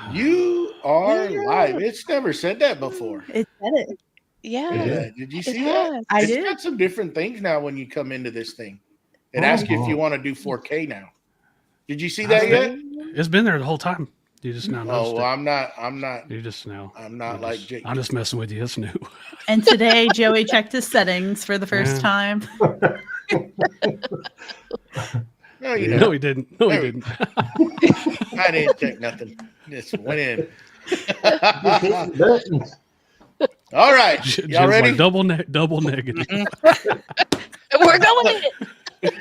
You are live. It's never said that before. It said it. Yeah. Did you see that? I It's did. got some different things now when you come into this thing. It asks you if you want to do 4K now. Did you see that yet? It's been there the whole time. You just now noticed well, it. I'm not. You just now. I'm not like Jake. I'm just messing with you. It's new. And today, Joey checked his settings for the first time. No, No, he didn't. No, he didn't. I didn't check nothing. Just went in. All right, y'all ready? Like double negative. We're going in.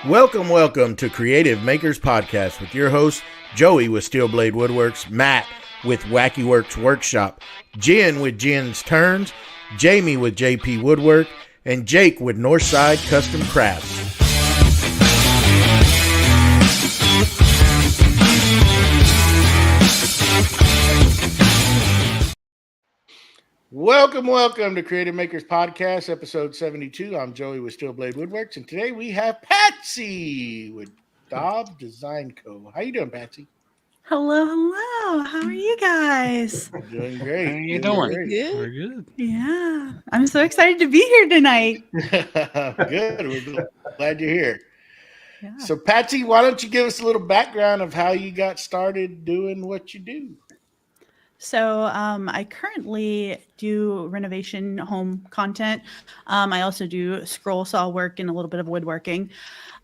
Welcome to Creative Makers Podcast with your host, Joey with Steel Blade Woodworks, Matt with Wacky Works Workshop, Jen with Jen's Turns, Jamie with JP Woodwork, and Jake with Northside Custom Crafts. Welcome to Creative Makers Podcast, episode 72. I'm Joey with Steel Blade Woodworks, and today we have Patsy with Dobbs Design Co. How you doing, Patsy? Hello. How are you guys? Doing great. How are you doing? Great. Very good. Yeah, I'm so excited to be here tonight. Good. We're glad you're here. Yeah. So, Patsy, why don't you give us a little background of how you got started doing what you do? So I currently do renovation home content. I also do scroll saw work and a little bit of woodworking.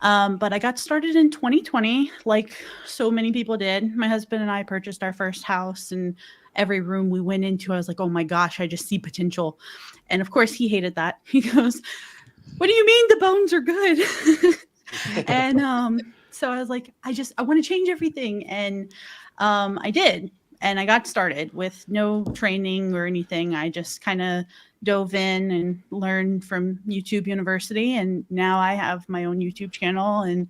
But I got started in 2020, like so many people did. My husband and I purchased our first house, and every room we went into, I was like, oh my gosh, I just see potential. And of course, he hated that. He goes, what do you mean the bones are good? And so I was like, I want to change everything. And I did. And I got started with no training or anything. I just kind of dove in and learned from YouTube University. And now I have my own YouTube channel, and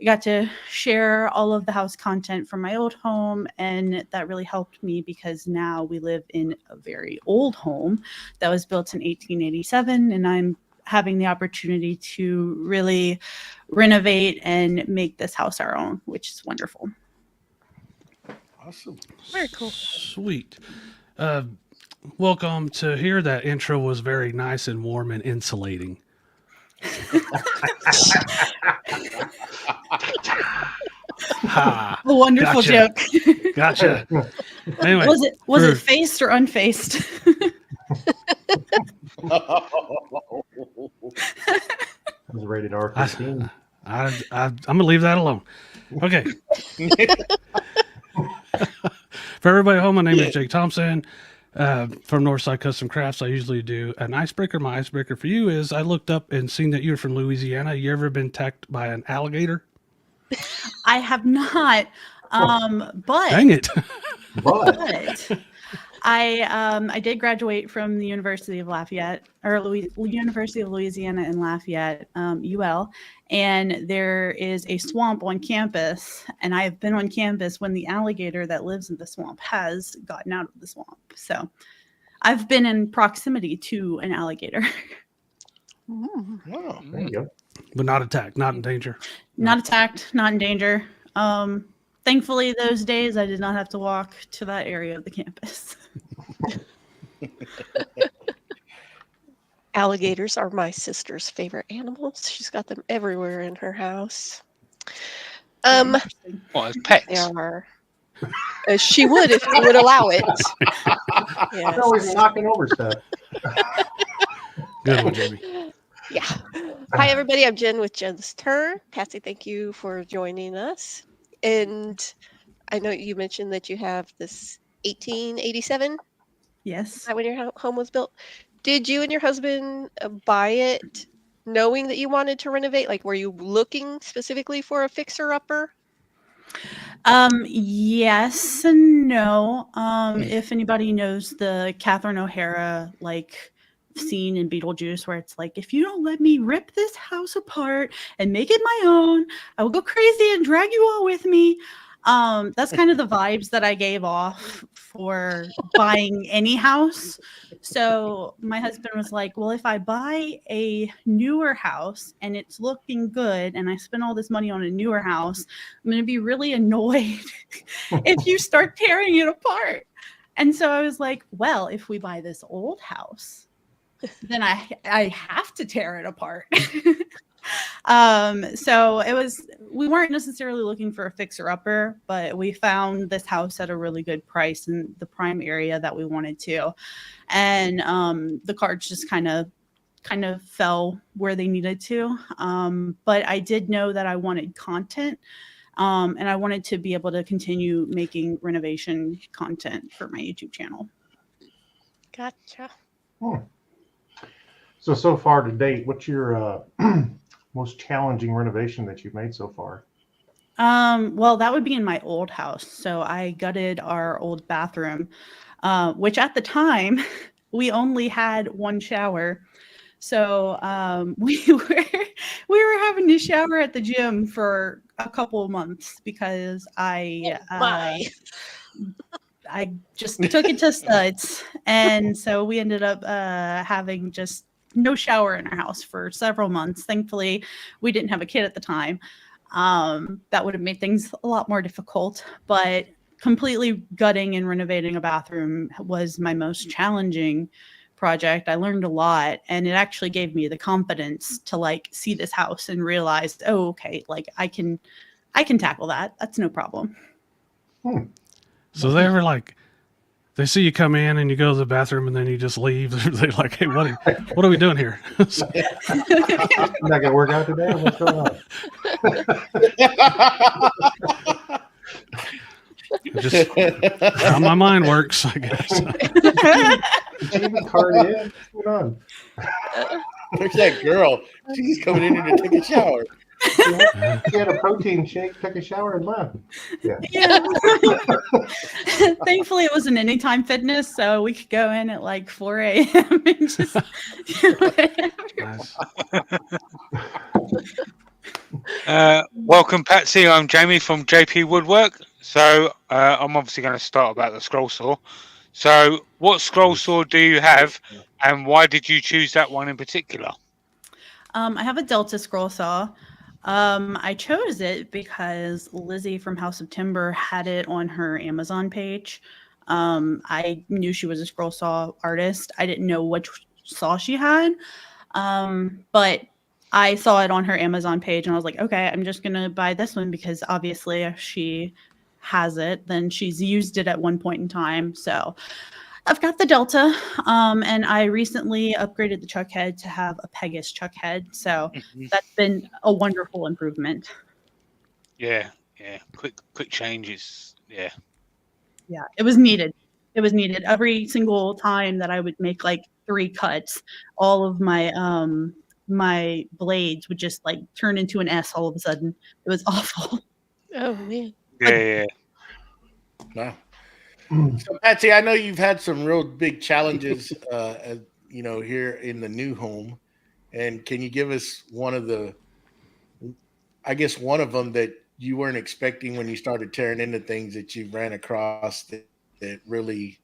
I got to share all of the house content from my old home. And that really helped me because now we live in a very old home that was built in 1887. And I'm having the opportunity to really renovate and make this house our own, which is wonderful. Awesome. Very cool. Sweet. Welcome to here. That intro was very nice and warm and insulating. A wonderful joke. Gotcha. Anyway, was it faced or unfaced? That was rated R15. I'm gonna leave that alone. Okay. For everybody at home, my name is Jake Thompson from Northside Custom Crafts. I usually do an icebreaker. My icebreaker for you is I looked up and seen that you're from Louisiana. You ever been attacked by an alligator? I have not. But dang it. But I did graduate from the University of Lafayette, or University of Louisiana in Lafayette, UL, and there is a swamp on campus, and I have been on campus when the alligator that lives in the swamp has gotten out of the swamp. So I've been in proximity to an alligator. Wow. There you go. But not attacked, not in danger. Not attacked, not in danger. Thankfully, those days I did not have to walk to that area of the campus. Alligators are my sister's favorite animals. She's got them everywhere in her house. Well, as pets. They are. She would if you would allow it. Yes. Always knocking over stuff. Good one, Jamie. Yeah. Hi, everybody. I'm Jen with Jen's Turn. Patsy, thank you for joining us. And I know you mentioned that you have this 1887. Yes. Is that when your home was built? Did you and your husband buy it knowing that you wanted to renovate? Like, were you looking specifically for a fixer-upper? Yes and no. If anybody knows the Catherine O'Hara, scene in Beetlejuice where it's like, if you don't let me rip this house apart and make it my own, I will go crazy and drag you all with me. That's kind of the vibes that I gave off for buying any house. So my husband was like, well, if I buy a newer house and it's looking good and I spend all this money on a newer house, I'm going to be really annoyed if you start tearing it apart. And so I was like, well, if we buy this old house, then I have to tear it apart. So we weren't necessarily looking for a fixer upper, but we found this house at a really good price in the prime area that we wanted to. And the cards just kind of fell where they needed to. But I did know that I wanted content. And I wanted to be able to continue making renovation content for my YouTube channel. Gotcha. So far to date, what's your most challenging renovation that you've made so far? Well, that would be in my old house. So I gutted our old bathroom, which at the time we only had one shower. So we were having to shower at the gym for a couple of months because I just took it to studs. And so we ended up having just no shower in our house for several months. Thankfully, we didn't have a kid at the time. That would have made things a lot more difficult, but completely gutting and renovating a bathroom was my most challenging project. I learned a lot, and it actually gave me the confidence to like see this house and realize, oh, okay, like I can tackle that. That's no problem. So they were like, they see you come in and you go to the bathroom and then you just leave. They're like, hey, what are we doing here? You're not gonna work out today? What's going on? Just how my mind works, I guess. Achievement card in. What's going on? There's that girl. She's coming in here to take a shower. She had a protein shake, took a shower, and left. Yeah. Thankfully, it wasn't Anytime Fitness, so we could go in at like 4 a.m. and just do Nice. Welcome, Patsy. I'm Jamie from JP Woodwork. So I'm obviously going to start about the scroll saw. So what scroll saw do you have, and why did you choose that one in particular? I have a Delta scroll saw. I chose it because Lizzie from House of Timber had it on her Amazon page. I knew she was a scroll saw artist. I didn't know which saw she had, but I saw it on her Amazon page and I was like, okay, I'm just going to buy this one because obviously if she has it, then she's used it at one point in time. So I've got the Delta, and I recently upgraded the chuck head to have a Pegasus chuck head. So that's been a wonderful improvement. Yeah. Quick changes. Yeah, it was needed. It was needed. Every single time that I would make like 3 cuts, all of my my blades would just like turn into an S all of a sudden. It was awful. Oh man. Yeah. Wow. So Patsy, I know you've had some real big challenges, here in the new home, and can you give us one of them that you weren't expecting when you started tearing into things that you ran across that really,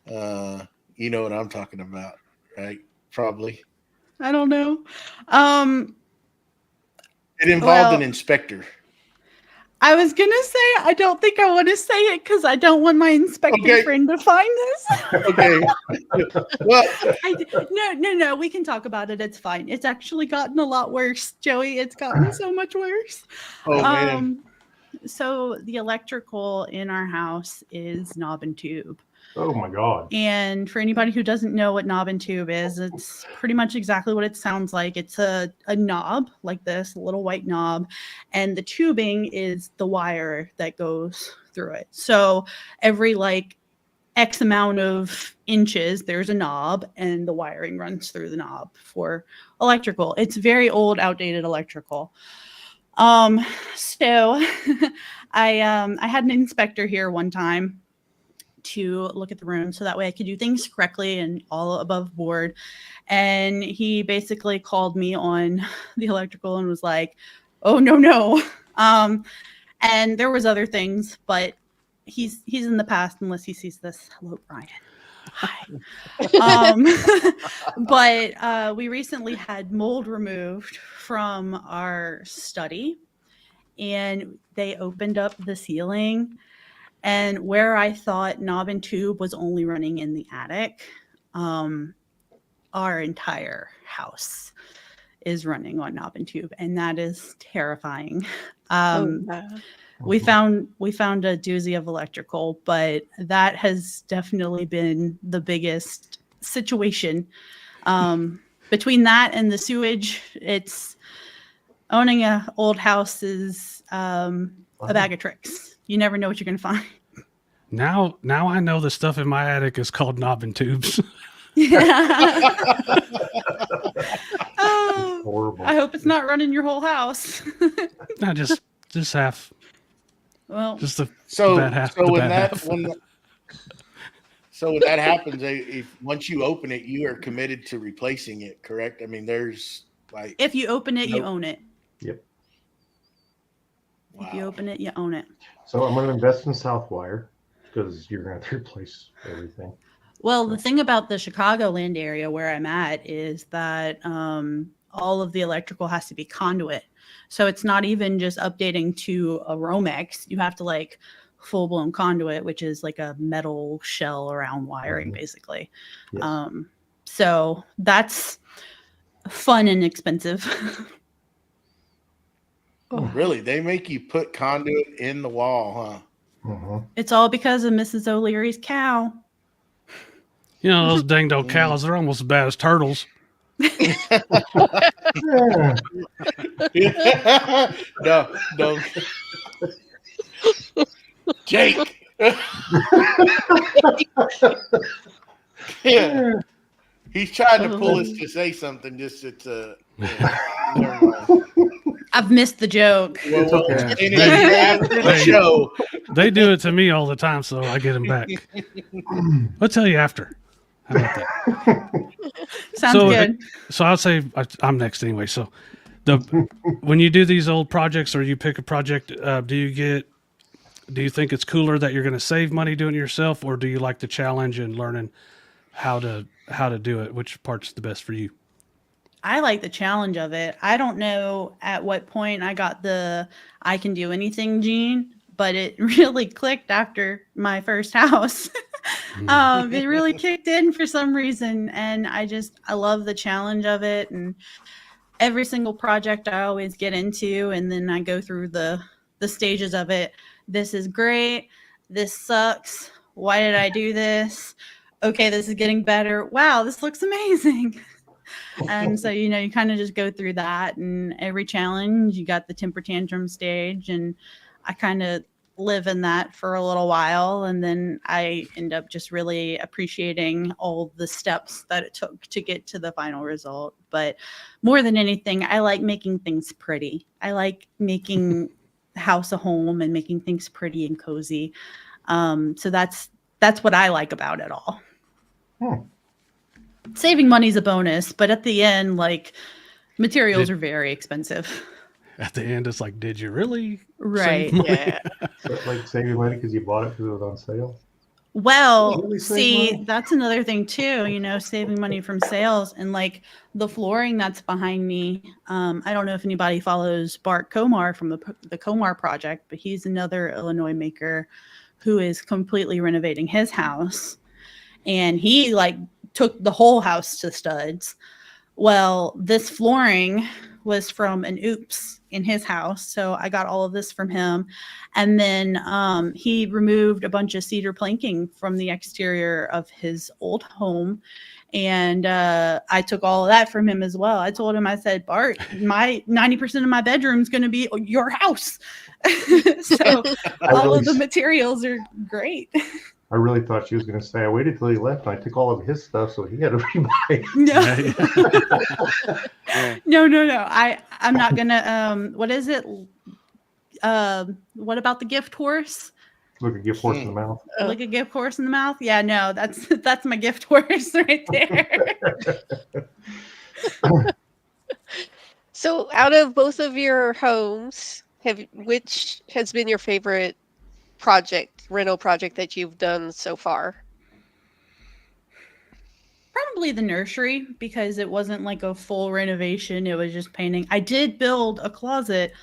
you know what I'm talking about, right? Probably. I don't know. It involved an inspector. I was going to say, I don't think I want to say it because I don't want my inspector friend to find this. Okay. Well, no, we can talk about it. It's fine. It's actually gotten a lot worse, Joey. It's gotten so much worse. Oh, man. So the electrical in our house is knob and tube. Oh my God. And for anybody who doesn't know what knob and tube is, it's pretty much exactly what it sounds like. It's a knob like this, a little white knob, and the tubing is the wire that goes through it. So every like X amount of inches, there's a knob and the wiring runs through the knob for electrical. It's very old, outdated electrical. So I had an inspector here one time to look at the room so that way I could do things correctly and all above board. And he basically called me on the electrical and was like, oh, no. And there was other things, but he's in the past unless he sees this. Hello, Brian. Hi. But we recently had mold removed from our study, and they opened up the ceiling, and where I thought knob and tube was only running in the attic, our entire house is running on knob and tube, and that is terrifying. Wow. We found a doozy of electrical, but that has definitely been the biggest situation. Between that and the sewage, it's owning an old house is a bag of tricks. You never know what you're going to find. Now I know the stuff in my attic is called knob and tubes. Yeah. Horrible. I hope it's not running your whole house. Not just half. Well, Just the So, bad half. so the when bad that half. so when that happens, if once you open it, you are committed to replacing it, correct? I mean, there's like, if you open it, you Nope. own it. Yep. If you wow. open it, you own it. So I'm going to invest in Southwire because you're going to have to replace everything. Well, the thing about the Chicagoland area where I'm at is that all of the electrical has to be conduit. So it's not even just updating to a Romex. You have to like full blown conduit, which is like a metal shell around wiring, Mhm. basically. Yes. So that's fun and expensive. Really? They make you put conduit in the wall, huh? Mhm. It's all because of Mrs. O'Leary's cow. You know, those dang old cows, they're almost as bad as turtles. Yeah. No. Jake. Yeah. He's trying to pull us to say something. Just it's never mind. I've missed the joke. Well, It's okay. and if after the show, They do it to me all the time, so I get them back. I'll tell you after. How about that? Sounds So, good. So I'll say I'm next anyway. So when you do these old projects or you pick a project, do you think it's cooler that you're going to save money doing it yourself, or do you like the challenge and learning how to do it? Which part's the best for you? I like the challenge of it. I don't know at what point I got the I can do anything gene, but it really clicked after my first house. It really kicked in for some reason, and I love the challenge of it. And every single project I always get into, and then I go through the stages of it. This is great. This sucks. Why did I do this? Okay, this is getting better. Wow, this looks amazing. And so, you kind of just go through that, and every challenge, you got the temper tantrum stage, and I kind of live in that for a little while. And then I end up just really appreciating all the steps that it took to get to the final result. But more than anything, I like making things pretty. I like making the house a home and making things pretty and cozy. So that's what I like about it all. Saving money is a bonus, but at the end, like, materials are very expensive. At the end, it's like, did you really? Right. save money? Yeah. So, like saving money because you bought it because it was on sale. Well, Really save see, money? that's another thing too, saving money from sales, and like the flooring that's behind me. I don't know if anybody follows Bart Komar from the Komar Project, but he's another Illinois maker who is completely renovating his house, and he like took the whole house to studs. Well, this flooring was from an oops in his house, so I got all of this from him. And then he removed a bunch of cedar planking from the exterior of his old home, and I took all of that from him as well. I told him, I said, Bart, my 90% of my bedroom is going to be your house. So all of the materials are great. I really thought she was going to say, I waited till he left and I took all of his stuff, so he had to rebuy. No. No. I'm not gonna. What is it? What about the gift horse? Look a gift horse in the mouth. Like a gift horse in the mouth? Yeah, no, that's my gift horse right there. So out of both of your homes, Which has been your favorite rental project that you've done so far? Probably the nursery, because it wasn't like a full renovation. It was just painting. I did build a closet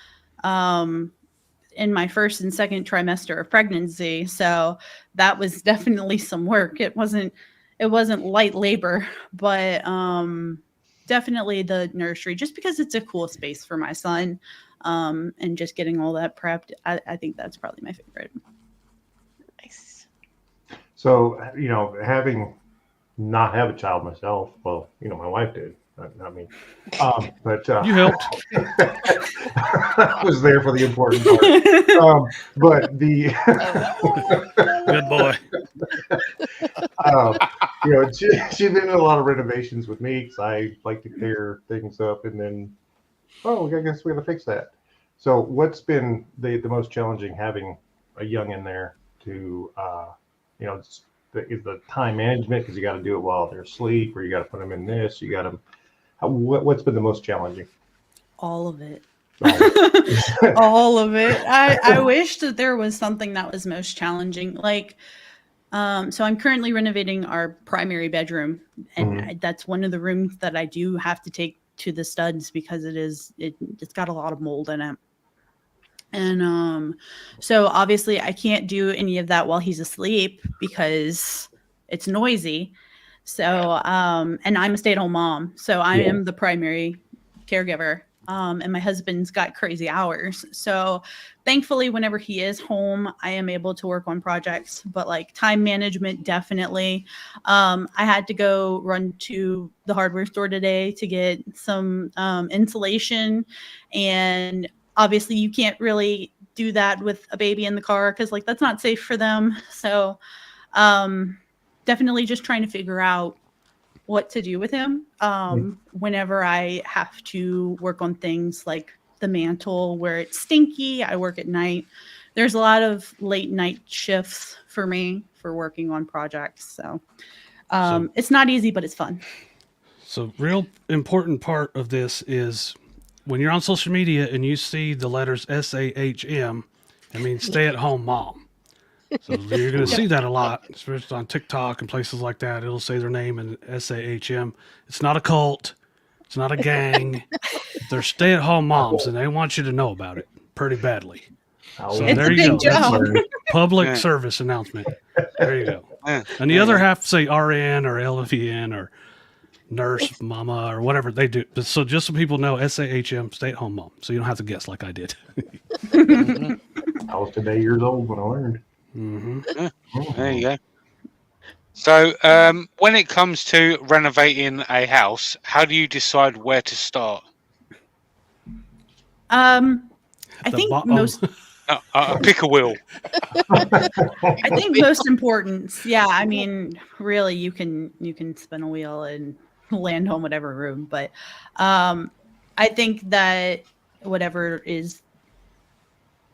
in my first and second trimester of pregnancy. So that was definitely some work. It wasn't light labor, but definitely the nursery, just because it's a cool space for my son. And just getting all that prepped. I think that's probably my favorite. Nice. So, having not have a child myself, well, my wife did, not me. But You helped. I was there for the important part. But the Good boy. she's been in a lot of renovations with me because I like to clear things up, and then, I guess we got to fix that. So, what's been the most challenging having a young in there to, is the time management, because you got to do it while they're asleep, or you got to put them in this, you got to. What's been the most challenging? All of it. All of it. I wish that there was something that was most challenging. Like, so I'm currently renovating our primary bedroom, and that's one of the rooms that I do have to take to the studs because it's got a lot of mold in it. And so obviously I can't do any of that while he's asleep because it's noisy. So and I'm a stay-at-home mom, so I am the primary caregiver. And my husband's got crazy hours. So thankfully, whenever he is home, I am able to work on projects, but like time management, definitely. I had to go run to the hardware store today to get some insulation, and obviously you can't really do that with a baby in the car because like that's not safe for them. So definitely just trying to figure out what to do with him whenever I have to work on things like the mantle where it's stinky. I work at night. There's a lot of late night shifts for me for working on projects. So it's not easy, but it's fun. So real important part of this is when you're on social media and you see the letters SAHM, it means stay at home mom. So you're going to see that a lot, especially on TikTok and places like that. It'll say their name and SAHM. It's not a cult. It's not a gang. They're stay-at-home moms, and they want you to know about it pretty badly. So it's there a you big go. job. That's public service announcement. There you go. And the other half say RN or LVN or nurse mama or whatever they do. So just so people know, SAHM, stay-at-home mom. So you don't have to guess like I did. I was today years old when I learned. There you go. So when it comes to renovating a house, how do you decide where to start? I think most pick a wheel. I think most important, I mean, really you can spin a wheel and land on whatever room, but I think that whatever is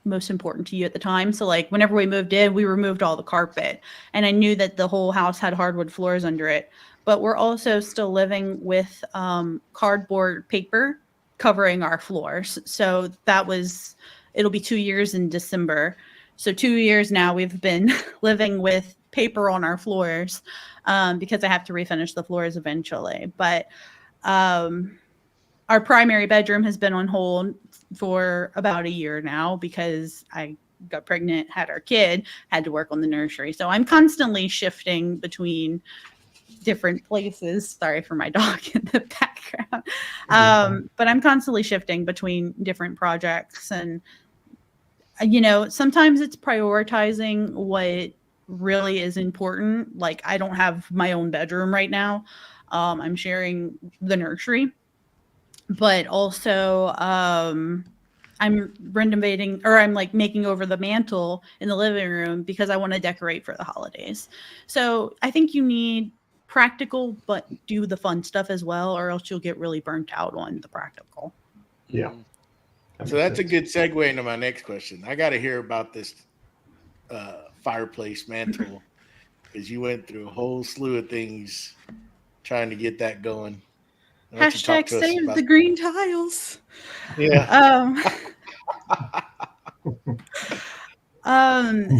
most important to you at the time. So like whenever we moved in, we removed all the carpet, and I knew that the whole house had hardwood floors under it, but we're also still living with cardboard paper covering our floors. So it'll be 2 years in December. So 2 years now we've been living with paper on our floors because I have to refinish the floors eventually. But our primary bedroom has been on hold for about a year now because I got pregnant, had our kid, had to work on the nursery. So I'm constantly shifting between different places. Sorry for my dog in the background. But I'm constantly shifting between different projects. And, sometimes it's prioritizing what really is important. Like I don't have my own bedroom right now. I'm sharing the nursery. But also I'm renovating, or I'm like making over the mantle in the living room because I want to decorate for the holidays. So I think you need practical, but do the fun stuff as well, or else you'll get really burnt out on the practical. Yeah. So that's a good segue into my next question. I got to hear about this fireplace mantle because you went through a whole slew of things trying to get that going. Hashtag save the green tiles. Yeah.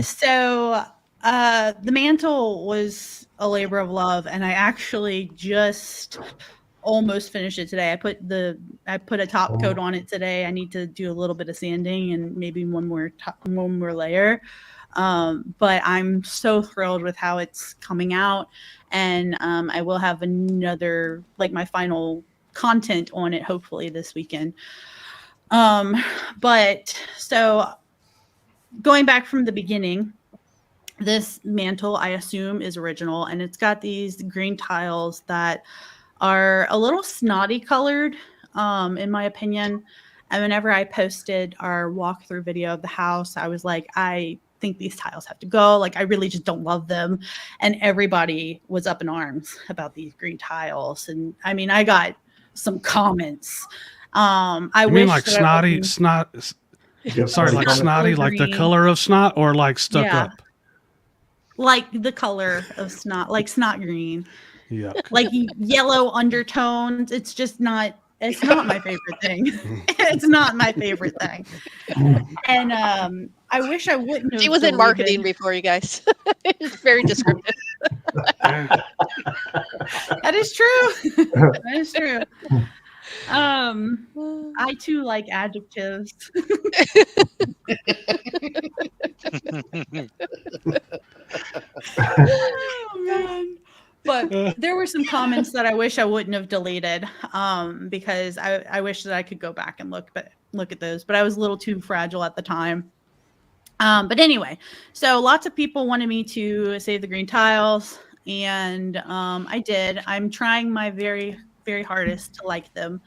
So the mantle was a labor of love, and I actually just almost finished it today. I put a top coat on it today. I need to do a little bit of sanding and maybe one more layer. But I'm so thrilled with how it's coming out, and I will have another, like, my final content on it hopefully this weekend. But so going back from the beginning, this mantle, I assume, is original, and it's got these green tiles that are a little snotty colored, in my opinion. And whenever I posted our walkthrough video of the house, I was like, I think these tiles have to go. Like, I really just don't love them. And everybody was up in arms about these green tiles. And I mean, I got some comments. I You wish mean like that I snot? Yep. Sorry, like snotty, like the green. color of snot, or like stuck Yeah. up? like the color of snot, like snot green, Yuck. like yellow undertones. It's just not. It's not my favorite thing. It's not my favorite thing. And I wish I wouldn't have. She was in deleted- marketing before, you guys. It's very descriptive. Yeah. That is true. That is true. I too like adjectives. Oh man. But there were some comments that I wish I wouldn't have deleted, because I wish that I could go back and look at those, but I was a little too fragile at the time. But anyway, so lots of people wanted me to save the green tiles, and I did. I'm trying my very, very hardest to like them.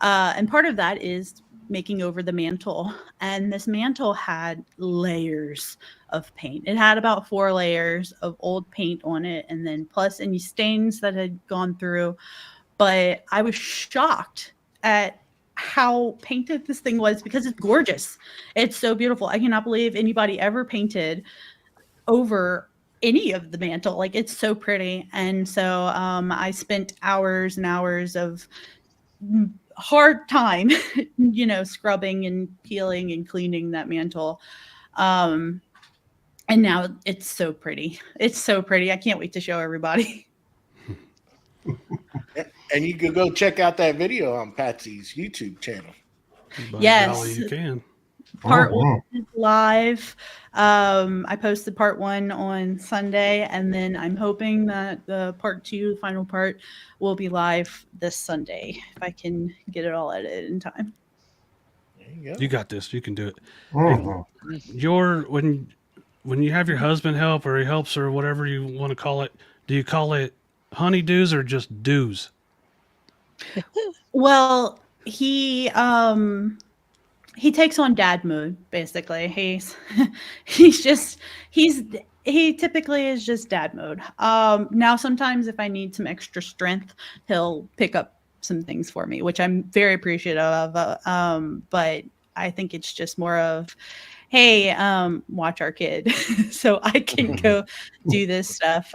And part of that is making over the mantle. And this mantle had layers of paint. It had about 4 layers of old paint on it, and then plus any stains that had gone through. But I was shocked at how painted this thing was, because it's gorgeous. It's so beautiful. I cannot believe anybody ever painted over any of the mantle. Like, it's so pretty. And so I spent hours and hours of hard time, scrubbing and peeling and cleaning that mantle. And now it's so pretty. It's so pretty. I can't wait to show everybody. And you could go check out that video on Patsy's YouTube channel. By Yes. golly, you can. Part 1 is live. I posted part 1 on Sunday, and then I'm hoping that the part 2, the final part, will be live this Sunday if I can get it all edited in time. There you go. You got this. You can do it. Mhm. When you have your husband help, or he helps, or whatever you want to call it, do you call it honeydews or just dews? Well, he takes on dad mode, basically. He typically is just dad mode. Now sometimes if I need some extra strength, he'll pick up some things for me, which I'm very appreciative of. But I think it's just more of, hey, watch our kid so I can go do this stuff.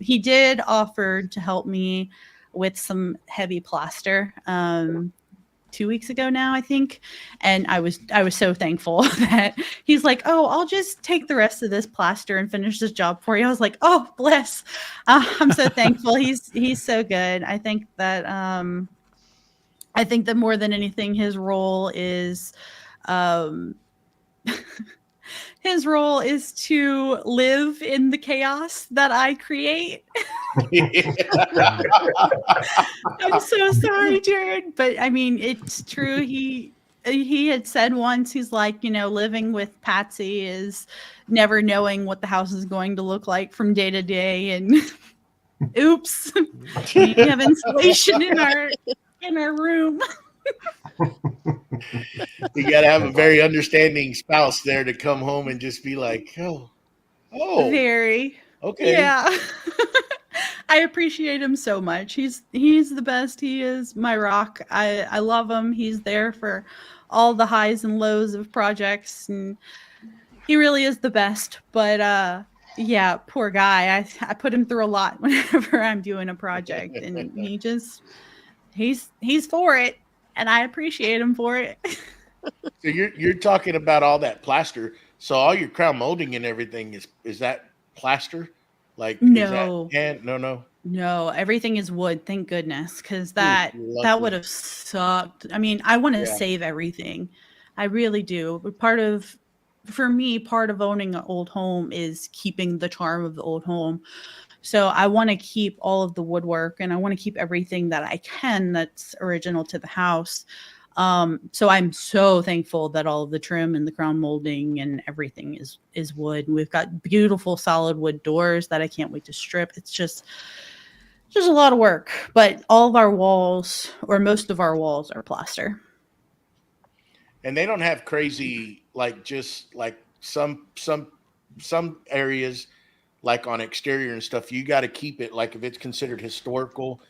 He did offer to help me with some heavy plaster 2 weeks ago now, I think. And I was so thankful that he's like, oh, I'll just take the rest of this plaster and finish this job for you. I was like, oh, bless. I'm so thankful. He's so good. I think that more than anything, his role is to live in the chaos that I create. I'm so sorry, Jared, but I mean, it's true. He had said once, he's like, living with Patsy is never knowing what the house is going to look like from day to day, and oops, we have insulation in our room. You got to have a very understanding spouse there to come home and just be like, oh, Very. okay. Yeah. I appreciate him so much. He's the best. He is my rock. I love him. He's there for all the highs and lows of projects, and he really is the best. But yeah, poor guy. I put him through a lot whenever I'm doing a project, and he's for it, and I appreciate him for it. So you're talking about all that plaster. So all your crown molding and everything is that plaster? Like is that No, no. no, everything is wood. Thank goodness, because Ooh, that you're would lucky. have sucked. I mean, I want to Yeah. save everything. I really do. But for me, part of owning an old home is keeping the charm of the old home. So I want to keep all of the woodwork and I want to keep everything that I can that's original to the house. So I'm so thankful that all of the trim and the crown molding and everything is wood. We've got beautiful solid wood doors that I can't wait to strip. It's just a lot of work, but all of our walls or most of our walls are plaster. And they don't have crazy like just like some areas like on exterior and stuff. You got to keep it like if it's considered historical.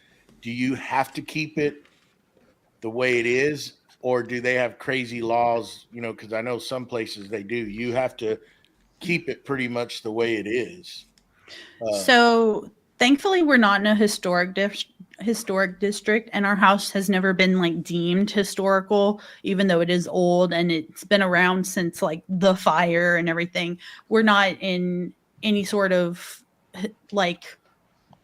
Do you have to keep it the way it is, or do they have crazy laws? You know, because I know some places they do. You have to keep it pretty much the way it is. So thankfully, we're not in a historic district, and our house has never been like deemed historical, even though it is old and it's been around since like the fire and everything. We're not in any sort of like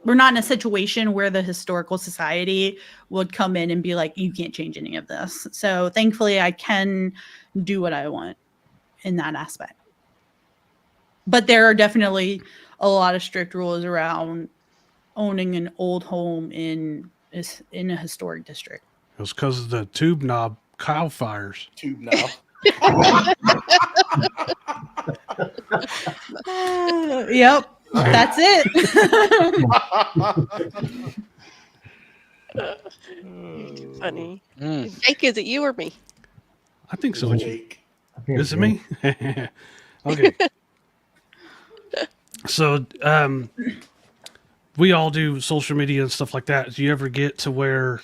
we're not in a situation where the historical society would come in and be like, you can't change any of this. So thankfully, I can do what I want in that aspect. But there are definitely a lot of strict rules around owning an old home in a historic district. It was because of the tube knob cow fires. Tube now. Yep, that's it. Funny. Mm. Jake, is it you or me? I think so. Jake. Is it me? Okay. So, we all do social media and stuff like that. Do you ever get to where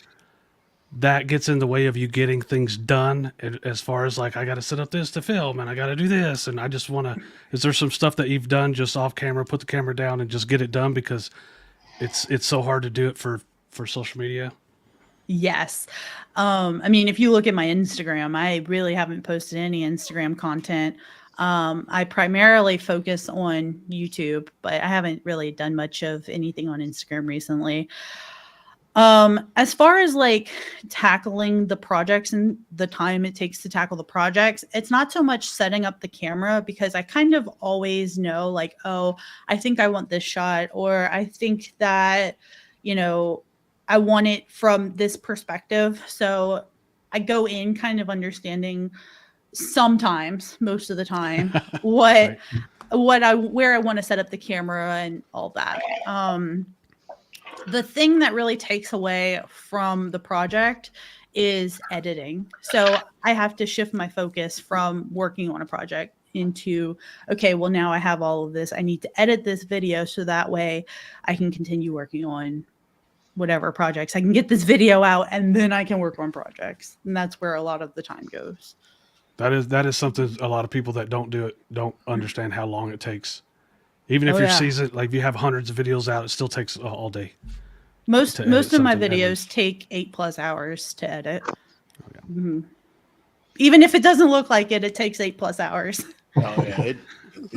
that gets in the way of you getting things done as far as like, I got to set up this to film and I got to do this. And I just want to, is there some stuff that you've done just off camera, put the camera down and just get it done because it's so hard to do it for social media? Yes. I mean, if you look at my Instagram, I really haven't posted any Instagram content. I primarily focus on YouTube, but I haven't really done much of anything on Instagram recently. As far as like tackling the projects and the time it takes to tackle the projects, it's not so much setting up the camera because I kind of always know like, oh, I think I want this shot, or I think that, I want it from this perspective. So I go in kind of understanding sometimes, most of the time, where I want to set up the camera and all that. The thing that really takes away from the project is editing. So I have to shift my focus from working on a project into, okay, well, now I have all of this. I need to edit this video so that way I can continue working on whatever projects. I can get this video out and then I can work on projects. And that's where a lot of the time goes. That is something a lot of people that don't do it don't understand how long it takes. Even if your season, like if you have hundreds of videos out, it still takes all day. Most of my videos take 8+ hours to edit. Oh, yeah. Mm-hmm. Even if it doesn't look like it, it takes 8+ hours. Oh yeah, it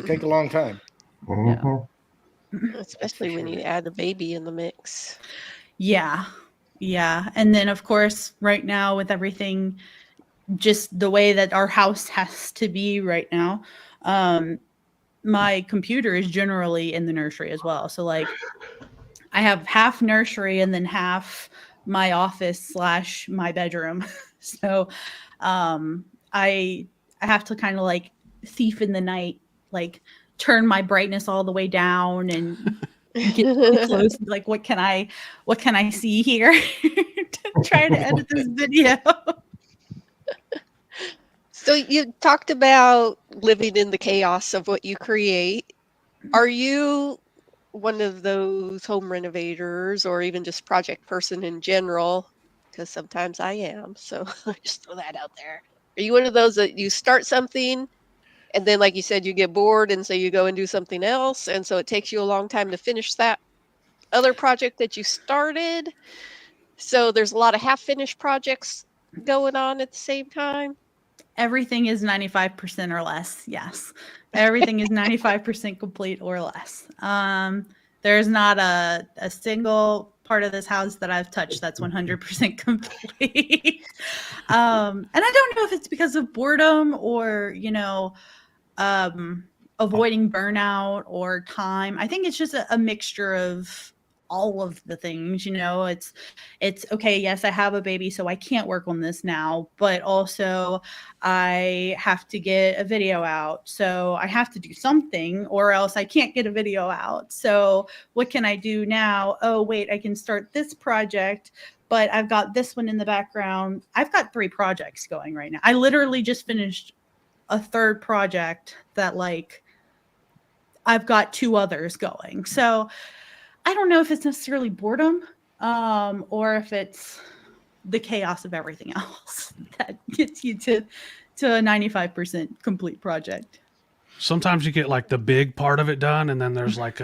take a long time. Mm-hmm. Especially when you add a baby in the mix. Yeah. And then of course, right now with everything, just the way that our house has to be right now, my computer is generally in the nursery as well. So like I have half nursery and then half my office / my bedroom. So I have to kind of like thief in the night, like turn my brightness all the way down and get close. Like what can I see here to try to edit this video? So you talked about living in the chaos of what you create. Are you one of those home renovators or even just project person in general? Because sometimes I am. So I just throw that out there. Are you one of those that you start something and then, like you said, you get bored and so you go and do something else? And so it takes you a long time to finish that other project that you started. So there's a lot of half-finished projects going on at the same time. Everything is 95% or less. Yes. Everything is 95% complete or less. There's not a single part of this house that I've touched that's 100% complete. And I don't know if it's because of boredom or, avoiding burnout or time. I think it's just a mixture of all of the things. It's okay, yes, I have a baby, so I can't work on this now, but also I have to get a video out, so I have to do something or else I can't get a video out. So what can I do now? Oh wait, I can start this project, but I've got this one in the background. I've got 3 projects going right now. I literally just finished a 3rd project that I've got 2 others going. So I don't know if it's necessarily boredom or if it's the chaos of everything else that gets you to a 95% complete project. Sometimes you get like the big part of it done, and then there's like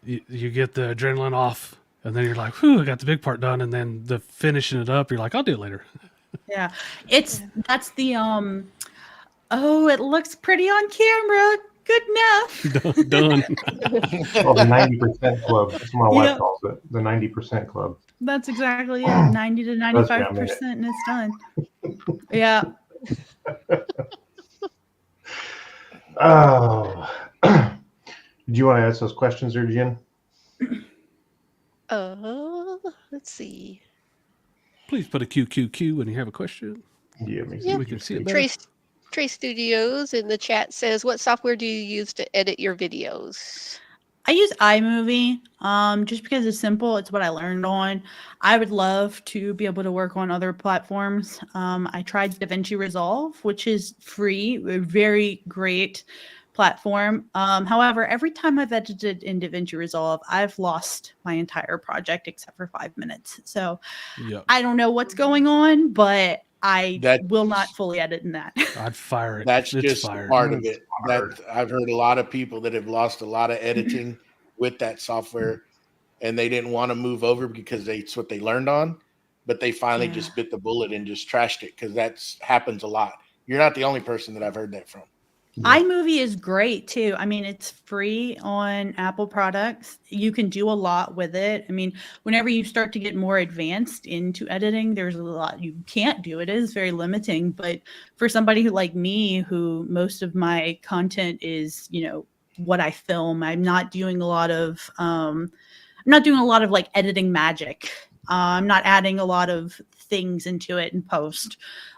you get the adrenaline off, and then you're like, whew, I got the big part done, and then the finishing it up, you're like, I'll do it later. Yeah. That's the oh, it looks pretty on camera. Good enough. Done. Well, the 90% club. That's what my wife calls it. The 90% club. That's exactly it. 90 to 95%, and it's done. Yeah. Oh. Do you want to ask those questions there, Jen? Let's see. Please put a QQQ when you have a question. Yeah, makes Yeah. We can see it better. Trey Studios in the chat says, what software do you use to edit your videos? I use iMovie just because it's simple. It's what I learned on. I would love to be able to work on other platforms. I tried DaVinci Resolve, which is free, a very great platform. However, every time I've edited in DaVinci Resolve, I've lost my entire project except for 5 minutes. So I don't know what's going on, but I will not fully edit in that. I'd fire it. That's It's just fired. part of it. That I've heard a lot of people that have lost a lot of editing with that software, and they didn't want to move over because it's what they learned on, but they finally just bit the bullet and just trashed it because that happens a lot. You're not the only person that I've heard that from. iMovie is great too. I mean, it's free on Apple products. You can do a lot with it. I mean, whenever you start to get more advanced into editing, there's a lot you can't do. It is very limiting. But for somebody who like me, who most of my content is, what I film, I'm not doing a lot of like editing magic. I'm not adding a lot of things into it in post.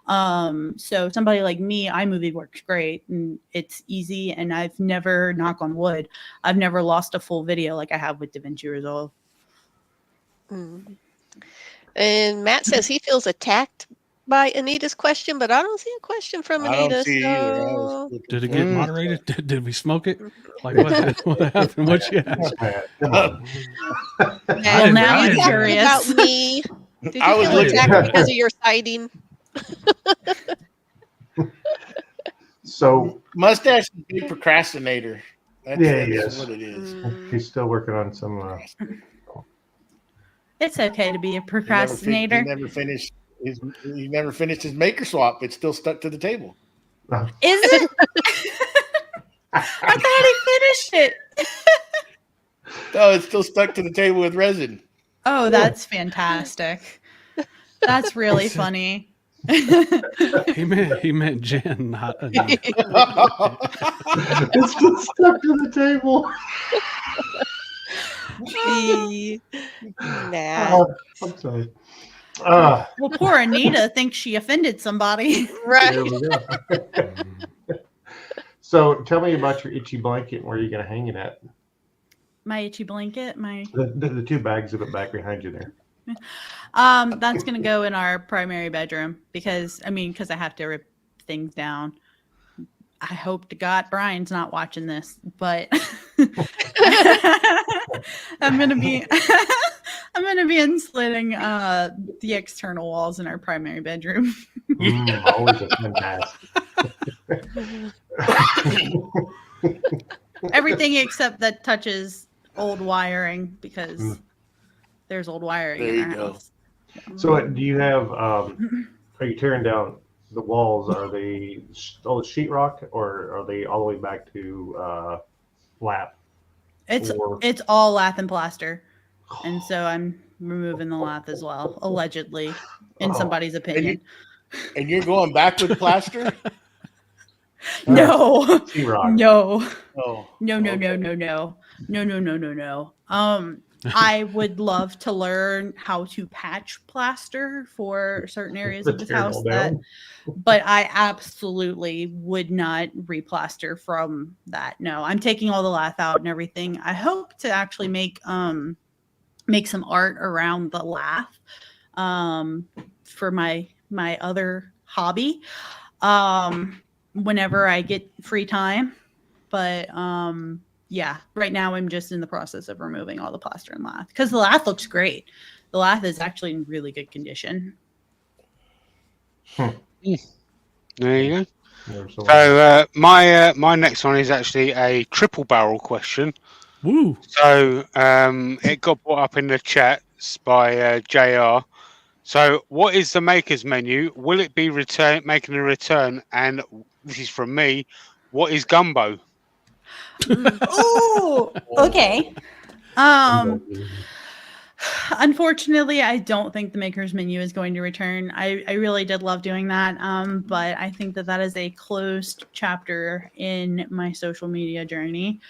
So somebody like me, iMovie works great and it's easy. And I've never, knock on wood, I've never lost a full video like I have with DaVinci Resolve. And Matt says he feels attacked by Anita's question, but I don't see a question from Anita. I don't see it either. Did it get moderated? Did we smoke it? Like what happened? What she asked? Well, now I'm curious. About me. Did you feel attacked because of your sighting? So mustache is a big procrastinator. That's what it is. He's still working on some. It's okay to be a procrastinator. He never finished his maker swap. It's still stuck to the table. Oh. Is it? I thought he finished it. No, it's still stuck to the table with resin. Oh, that's fantastic. That's really funny. He meant Jen, not It's still stuck to the table. Nah. I'm sorry. Well, poor Anita thinks she offended somebody. Right. There we go. So tell me about your itchy blanket and where you're going to hang it at. My itchy blanket, the 2 bags of it back behind you there. That's gonna go in our primary bedroom because I have to rip things down. I hope to God Brian's not watching this, but I'm gonna be insulating the external walls in our primary bedroom. Always a fantastic. Everything except that touches old wiring because there's old wiring in our house. So do you have are you tearing down the walls, are they all sheetrock, or are they all the way back to lath? It's Or it's all lath and plaster, and so I'm removing the lath as well, allegedly, in Oh. somebody's opinion. And you're going back with plaster? No, sheetrock. no, Oh, no, no, okay. no. I would love to learn how to patch plaster for certain areas of this Tear it house, all down. but I absolutely would not replaster from that. No, I'm taking all the lath out and everything. I hope to actually make some art around the lath for my other hobby whenever I get free time. But yeah, right now I'm just in the process of removing all the plaster and lath because the lath looks great. The lath is actually in really good condition. There you go. There's so So my next one is actually a triple barrel question. Woo. So it got brought up in the chats by JR. So what is the maker's menu? Will it be making a return? And this is from me. What is gumbo? Oh, okay. Unfortunately, I don't think the maker's menu is going to return. I really did love doing that, but I think that is a closed chapter in my social media journey.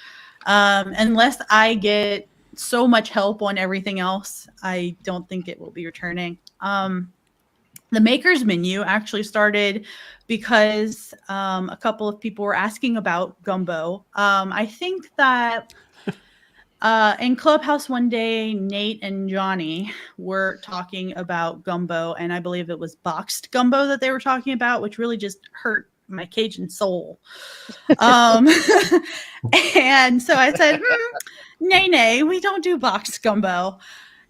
Unless I get so much help on everything else, I don't think it will be returning. The maker's menu actually started because a couple of people were asking about gumbo. I think that in Clubhouse one day, Nate and Johnny were talking about gumbo, and I believe it was boxed gumbo that they were talking about, which really just hurt my Cajun soul. And so I said, nay, we don't do boxed gumbo.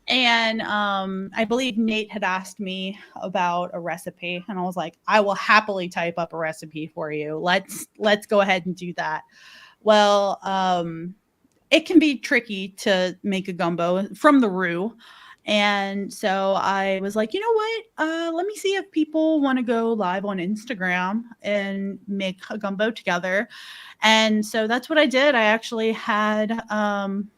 And I believe Nate had asked me about a recipe, and I was like, I will happily type up a recipe for you. Let's go ahead and do that. Well, it can be tricky to make a gumbo from the roux. And so I was like, you know what? Let me see if people want to go live on Instagram and make a gumbo together. And so that's what I did. I actually had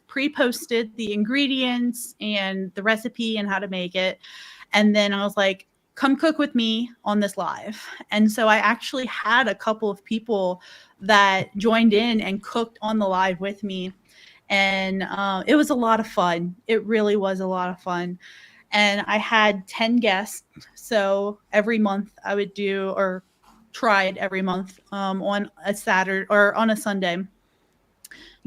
pre-posted the ingredients and the recipe and how to make it. And then I was like, come cook with me on this live. And so I actually had a couple of people that joined in and cooked on the live with me. And it was a lot of fun. It really was a lot of fun. And I had 10 guests. So every month I would do, or tried every month on a Saturday or on a Sunday,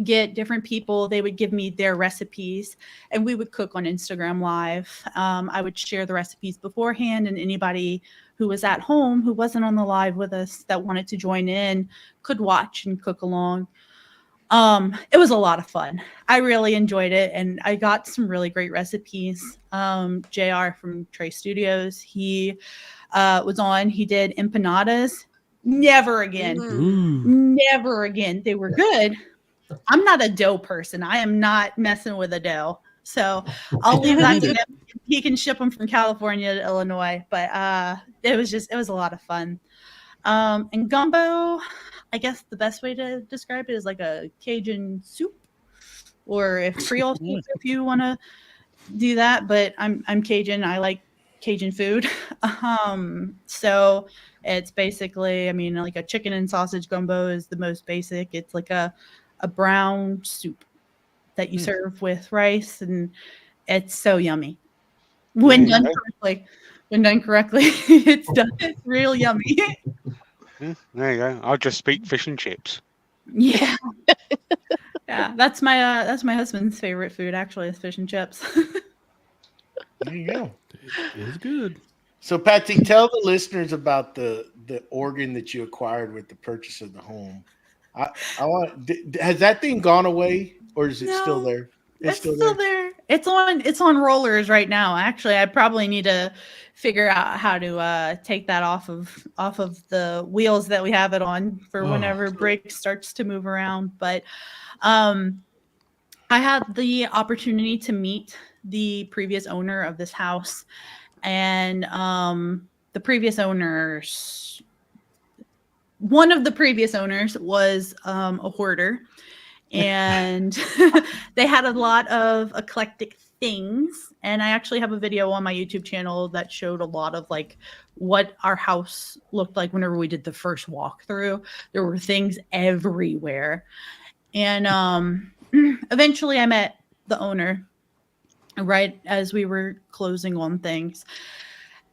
get different people. They would give me their recipes and we would cook on Instagram Live. I would share the recipes beforehand, and anybody who was at home who wasn't on the live with us that wanted to join in could watch and cook along. It was a lot of fun. I really enjoyed it, and I got some really great recipes. JR from Trey Studios, he was on. He did empanadas. Never again. Never again. They were good. I'm not a dough person. I am not messing with a dough. So I'll leave that to him. He can ship them from California to Illinois. But it was a lot of fun. And gumbo, I guess the best way to describe it is like a Cajun soup, or if Creole soup, if you want to do that. But I'm Cajun. I like Cajun food. So it's basically, I mean, like a chicken and sausage gumbo is the most basic. It's like a brown soup that you serve with rice, and it's so yummy. When done correctly, it's done. It's real yummy. There you go. I'll just speak fish and chips. Yeah. Yeah, that's my husband's favorite food, actually, is fish and chips. there you go. It is good. So, Patsy, tell the listeners about the organ that you acquired with the purchase of the home. Has that thing gone away, or is it still there? It's still there. It's on rollers right now. Actually, I probably need to figure out how to take that off of the wheels that we have it on for whenever brake starts to move around. But I had the opportunity to meet the previous owner of this house, and the previous owners, one of the previous owners was a hoarder, and they had a lot of eclectic things. And I actually have a video on my YouTube channel that showed a lot of like what our house looked like whenever we did the first walkthrough. There were things everywhere. And eventually I met the owner right as we were closing on things.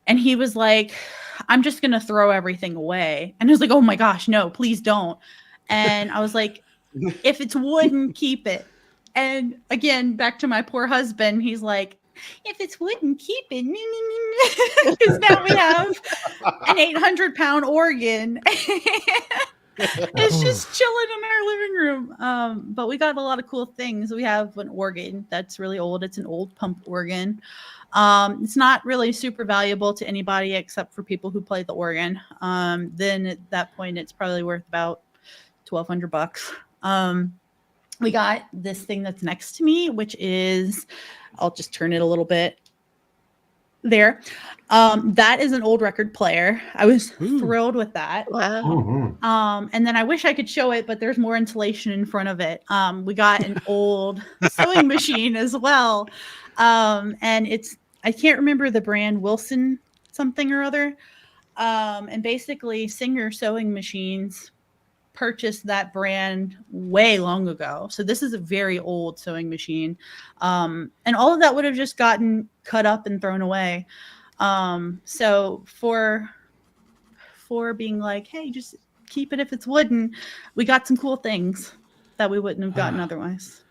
And he was like, I'm just going to throw everything away. And I was like, oh my gosh, no, please don't. And I was like, if it's wooden, keep it. And again, back to my poor husband, he's like, if it's wooden, keep it. Because now we have an 800-pound organ. It's just chilling in our living room. But we got a lot of cool things. We have an organ that's really old. It's an old pump organ. It's not really super valuable to anybody except for people who play the organ. Then at that point, it's probably worth about $1,200. We got this thing that's next to me, which is, I'll just turn it a little bit there. That is an old record player. I was thrilled with that. Wow. Mhm. And then I wish I could show it, but there's more insulation in front of it. We got an old sewing machine as well. And it's, I can't remember the brand, Wilson something or other. And basically Singer sewing machines purchased that brand way long ago. So this is a very old sewing machine. And all of that would have just gotten cut up and thrown away. So for being like, hey, just keep it if it's wooden, we got some cool things that we wouldn't have gotten otherwise.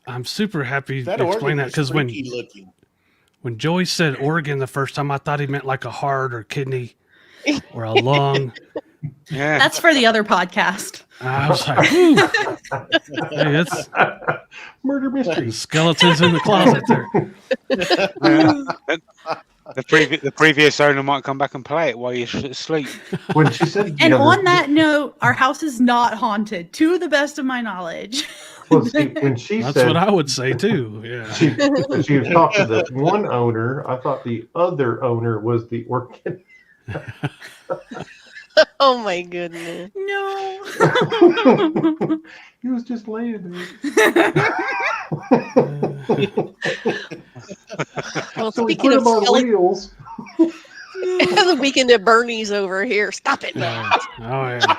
I'm super happy That to explain organ that is because freaky looking. when Joey said organ the first time, I thought he meant like a heart or kidney or a lung. Yeah. That's for the other podcast. I was like, ooh. Hey, it's Murder mystery. skeletons in the closet there. The previous owner might come back and play it while you're asleep. When she said, And on that note, our house is not haunted, to the best of my knowledge. well, see, when she That's said what I would say too. Yeah. when she was talking to the one owner, I thought the other owner was the organ. Oh my goodness. No. He was just laying there. Well, So we speaking put of him on skeleton, wheels. the weekend at Bernie's over here. Stop it, man. Oh yeah.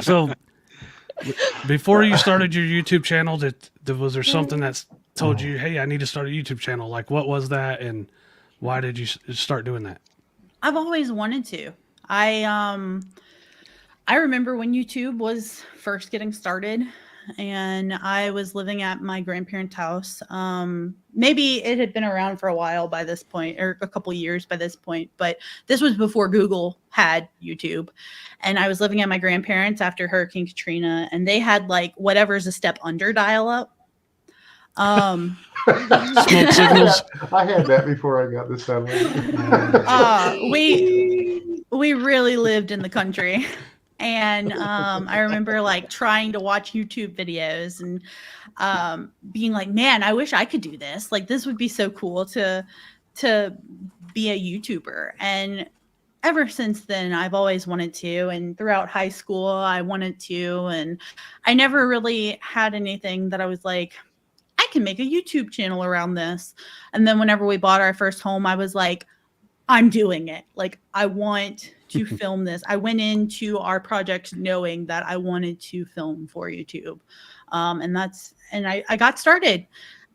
So before you started your YouTube channel, was there something that told you, hey, I need to start a YouTube channel? Like what was that and why did you start doing that? I've always wanted to. I remember when YouTube was first getting started and I was living at my grandparents' house. Maybe it had been around for a while by this point, or a couple years by this point, but this was before Google had YouTube. And I was living at my grandparents' after Hurricane Katrina, and they had like whatever's a step under dial-up. Smoke signals. I had that before I got this satellite. We really lived in the country. And I remember like trying to watch YouTube videos and being like, man, I wish I could do this. Like this would be so cool to be a YouTuber. And ever since then, I've always wanted to. And throughout high school, I wanted to. And I never really had anything that I was like, I can make a YouTube channel around this. And then whenever we bought our first home, I was like, I'm doing it. Like, I want to film this. I went into our project knowing that I wanted to film for YouTube. And I got started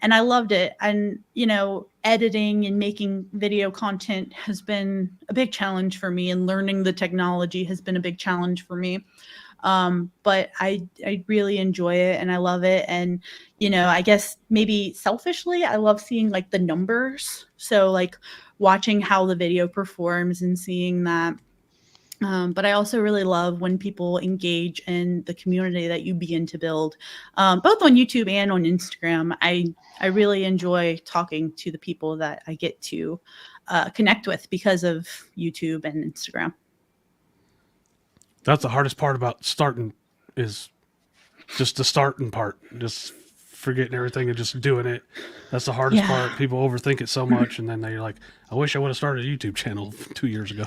and I loved it. And, you know, editing and making video content has been a big challenge for me, and learning the technology has been a big challenge for me. But I really enjoy it and I love it. And, you know, I guess maybe selfishly, I love seeing like the numbers. So like watching how the video performs and seeing that. But I also really love when people engage in the community that you begin to build, both on YouTube and on Instagram. I really enjoy talking to the people that I get to connect with because of YouTube and Instagram. That's the hardest part about starting, is just the starting part, just forgetting everything and just doing it. That's the hardest Yeah. part. People overthink it so much, and then they're like, I wish I would have started a YouTube channel 2 years ago.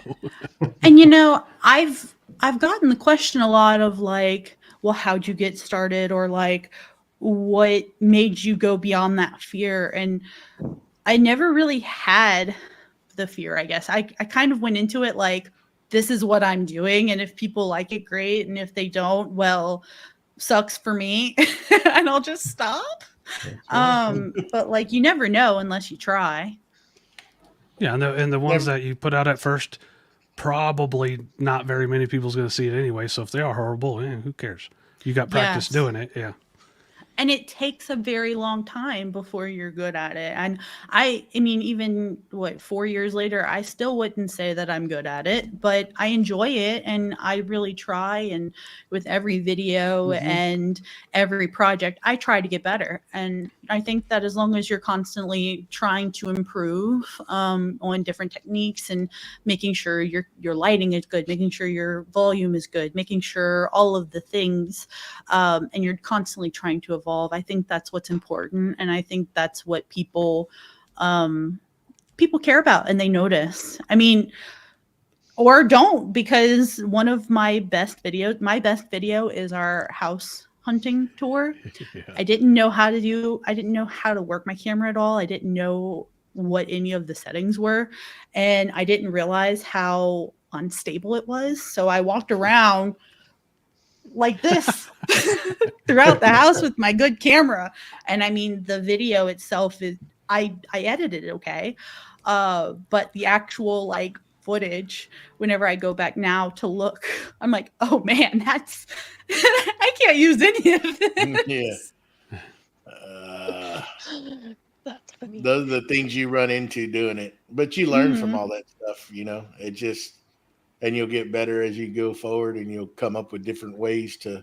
And you know, I've gotten the question a lot of like, well, how'd you get started, or like, what made you go beyond that fear? And I never really had the fear, I guess. I kind of went into it like, this is what I'm doing, and if people like it, great, and if they don't, well, sucks for me, and I'll just stop. But like, you never know unless you try. Yeah, and the ones that you put out at first, probably not very many people's going to see it anyway. So if they are horrible, who cares? You got practice Yes. doing it. Yeah. And it takes a very long time before you're good at it. And I mean, even 4 years later, I still wouldn't say that I'm good at it, but I enjoy it and I really try. And with every video and every project, I try to get better. And I think that as long as you're constantly trying to improve on different techniques and making sure your lighting is good, making sure your volume is good, making sure all of the things, and you're constantly trying to evolve. I think that's what's important, and I think that's what people care about and they notice. I mean, or don't, because one of my best video is our house hunting tour. Yeah. I didn't know how to work my camera at all. I didn't know what any of the settings were, and I didn't realize how unstable it was. So I walked around like this throughout the house with my good camera. And I mean, the video itself is, I edited it okay. But the actual like footage, whenever I go back now to look, I'm like, oh man, that's, I can't use any of this. Yeah. That's funny. Those are the things you run into doing it, but you learn from all that stuff, it just, and you'll get better as you go forward, and you'll come up with different ways to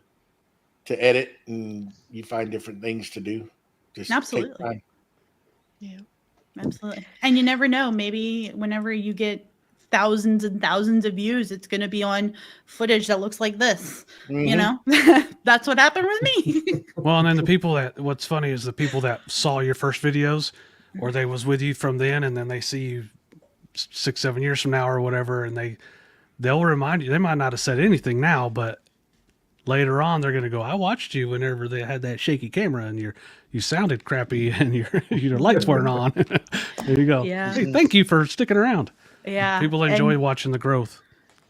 edit, and you find different things to do. Just Absolutely. take time. Yeah. Absolutely. And you never know, maybe whenever you get thousands and thousands of views, it's going to be on footage that looks like this. That's what happened with me. Well, and then what's funny is the people that saw your first videos, or they was with you from then, and then they see you 6-7 years from now or whatever, and they'll remind you. They might not have said anything now, but later on they're going to go, I watched you whenever they had that shaky camera and you sounded crappy and your lights weren't on. There you go. Yeah. Hey, thank you for sticking around. Yeah. People enjoy watching the growth.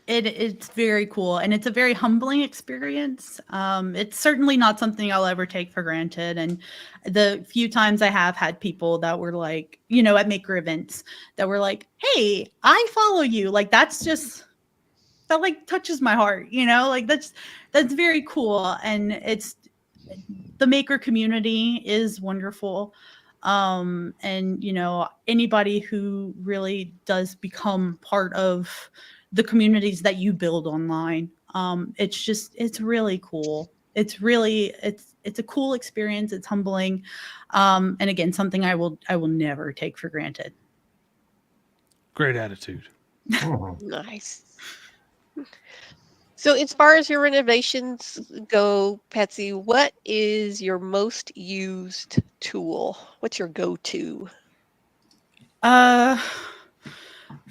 It's very cool, and it's a very humbling experience. It's certainly not something I'll ever take for granted. And the few times I have had people that were like, at maker events, that were like, hey, I follow you. Like, that like touches my heart, like that's very cool. And it's, the maker community is wonderful. And anybody who really does become part of the communities that you build online, it's really cool. It's a cool experience. It's humbling. And again, something I will never take for granted. Great attitude. Nice. So as far as your renovations go, Patsy, what is your most used tool? What's your go-to? For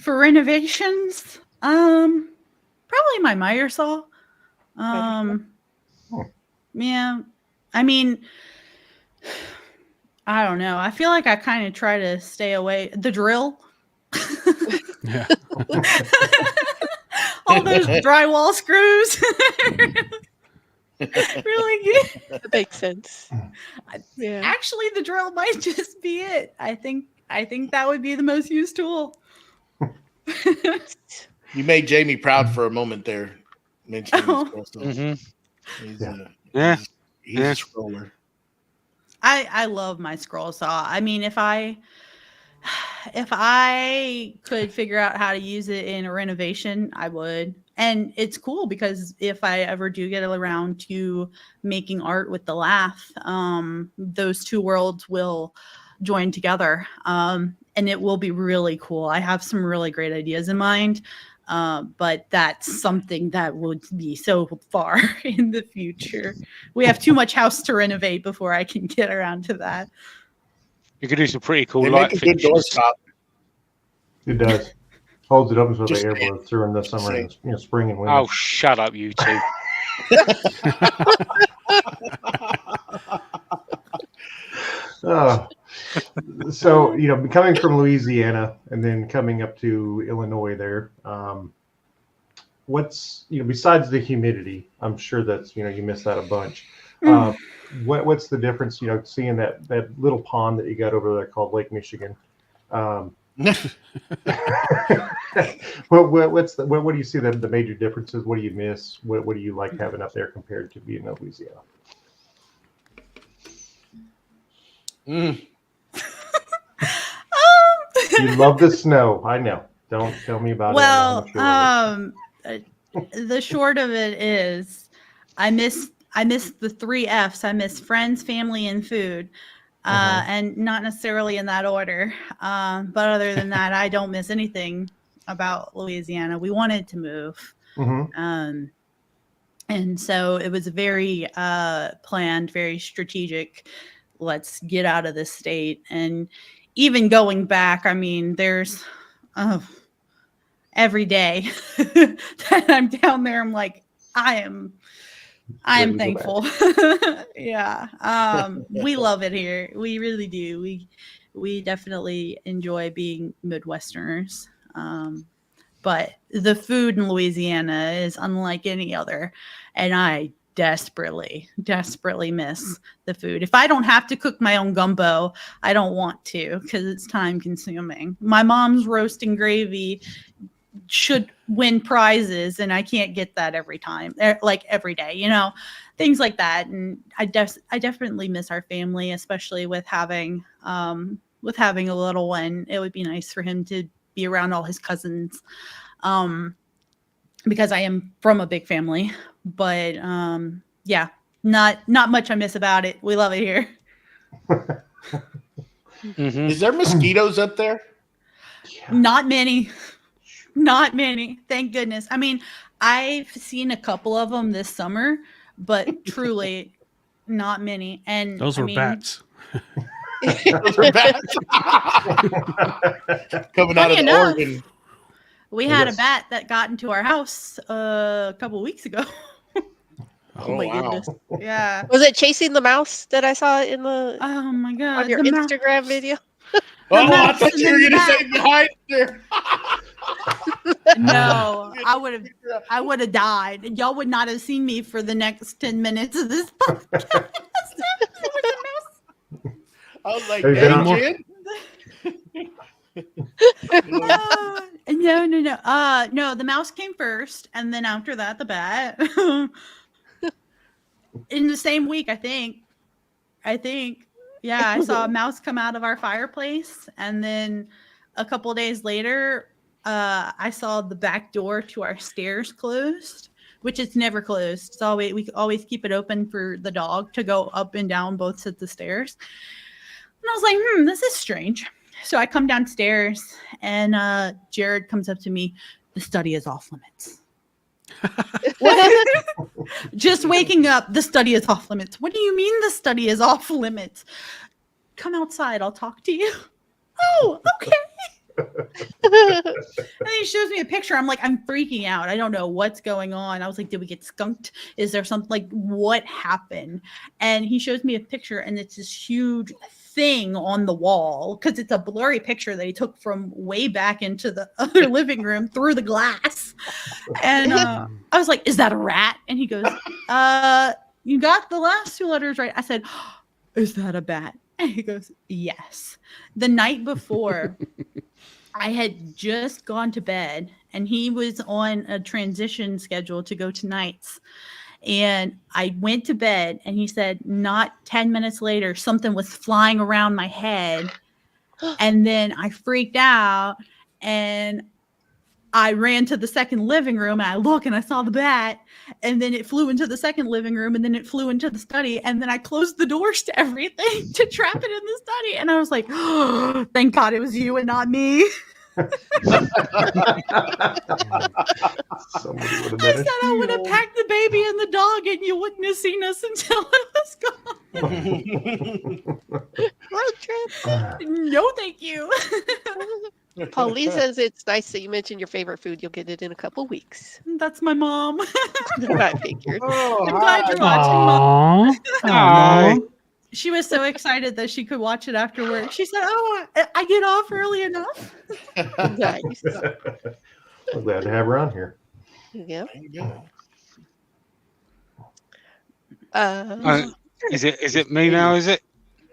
renovations, probably my miter saw. Yeah. I mean, I don't know. I feel like I kind of try to stay away. The drill. Yeah. All those drywall screws. Really good. That makes sense. Yeah. Actually, the drill might just be it. I think that would be the most used tool. You made Jamie proud for a moment there, mentioning his girl. He's a scroller. I love my scroll saw. I mean, if I could figure out how to use it in a renovation, I would. And it's cool because if I ever do get around to making art with the lath, those two worlds will join together. And it will be really cool. I have some really great ideas in mind. But that's something that would be so far in the future. We have too much house to renovate before I can get around to that. You could do some pretty cool They light make a good fixtures. doorstop. It does. Holds it open so the Just air saying. blows through in the summer and spring and winter. Oh, shut up, you two. So, coming from Louisiana and then coming up to Illinois there, what's, besides the humidity, I'm sure that's, you miss that a bunch. What's the difference, seeing that little pond that you got over there called Lake Michigan? What do you see the major differences? What do you miss? What do you like having up there compared to being in Louisiana? You love the snow. I know. Don't tell me about Well, it. the short of it is I miss the 3 F's. I miss friends, family, and food. And not necessarily in that order. But other than that, I don't miss anything about Louisiana. We wanted to move. And so it was very planned, very strategic. Let's get out of this state. And even going back, I mean, there's every day that I'm down there, I'm like, I am thankful. Yeah. We love it here. We really do. We definitely enjoy being Midwesterners. But the food in Louisiana is unlike any other. And I desperately miss the food. If I don't have to cook my own gumbo, I don't want to because it's time consuming. My mom's roast and gravy should win prizes, and I can't get that every time, like every day, things like that. And I definitely miss our family, especially with having a little one. It would be nice for him to be around all his cousins, because I am from a big family. But yeah, not much I miss about it. We love it here. Is there mosquitoes up there? Not many. Not many. Thank goodness. I mean, I've seen a couple of them this summer, but truly not many. And those were bats. Those were bats. Coming out of Oregon. We had a bat that got into our house a couple weeks ago. Oh my goodness. Yeah. Was it chasing the mouse that I saw in the Oh my god. on your Instagram video? I thought you were gonna say behind there. No, I would have died. Y'all would not have seen me for the next 10 minutes of this podcast. I was like, Hey, Jen? No. No, the mouse came first, and then after that, the bat. In the same week, I think. Yeah, I saw a mouse come out of our fireplace, and then a couple of days later, I saw the back door to our stairs closed, which is never closed. It's always, we always keep it open for the dog to go up and down both sets of stairs. And I was like, this is strange. So I come downstairs, and Jared comes up to me. The study is off limits. Just waking up, the study is off limits. What do you mean the study is off limits? Come outside, I'll talk to you. Oh, okay. And he shows me a picture. I'm like, I'm freaking out. I don't know what's going on. I was like, did we get skunked? Is there something, like, what happened? And he shows me a picture, and it's this huge thing on the wall, because it's a blurry picture that he took from way back into the other living room through the glass. And I was like, is that a rat? And he goes, you got the last 2 letters right. I said, is that a bat? And he goes, yes. The night before, I had just gone to bed, and he was on a transition schedule to go to nights. And I went to bed, and he said, not 10 minutes later, something was flying around my head. And then I freaked out, and I ran to the second living room, and I look, and I saw the bat, and then it flew into the second living room, and then it flew into the study, and then I closed the doors to everything to trap it in the study. And I was like, oh, thank God it was you and not me. Somebody would have I been said I would have packed the baby and the dog, and you wouldn't have seen us until it was gone. Road trip. No, thank you. Pauline says it's nice that you mentioned your favorite food. You'll get it in a couple weeks. That's my mom. I figured. Oh, I'm glad you're watching, Mom. Aww. Hi. She was so excited that she could watch it after work. She said, "Oh, I get off early enough." Nice. I'm glad to have her on here. Yep. Good. Is it me now? Is it?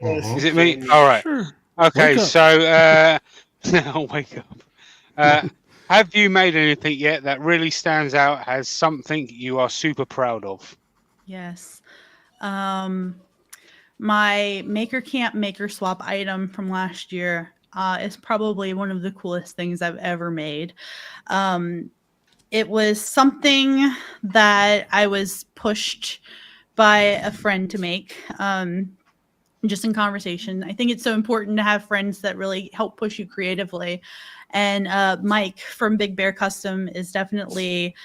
Mhm. Is it me? All right. Sure. Okay. Wake up. So I'll wake up. Have you made anything yet that really stands out as something you are super proud of? Yes. My Maker Camp Maker Swap item from last year is probably one of the coolest things I've ever made. It was something that I was pushed by a friend to make, just in conversation. I think it's so important to have friends that really help push you creatively. And Mike from Big Bear Custom is definitely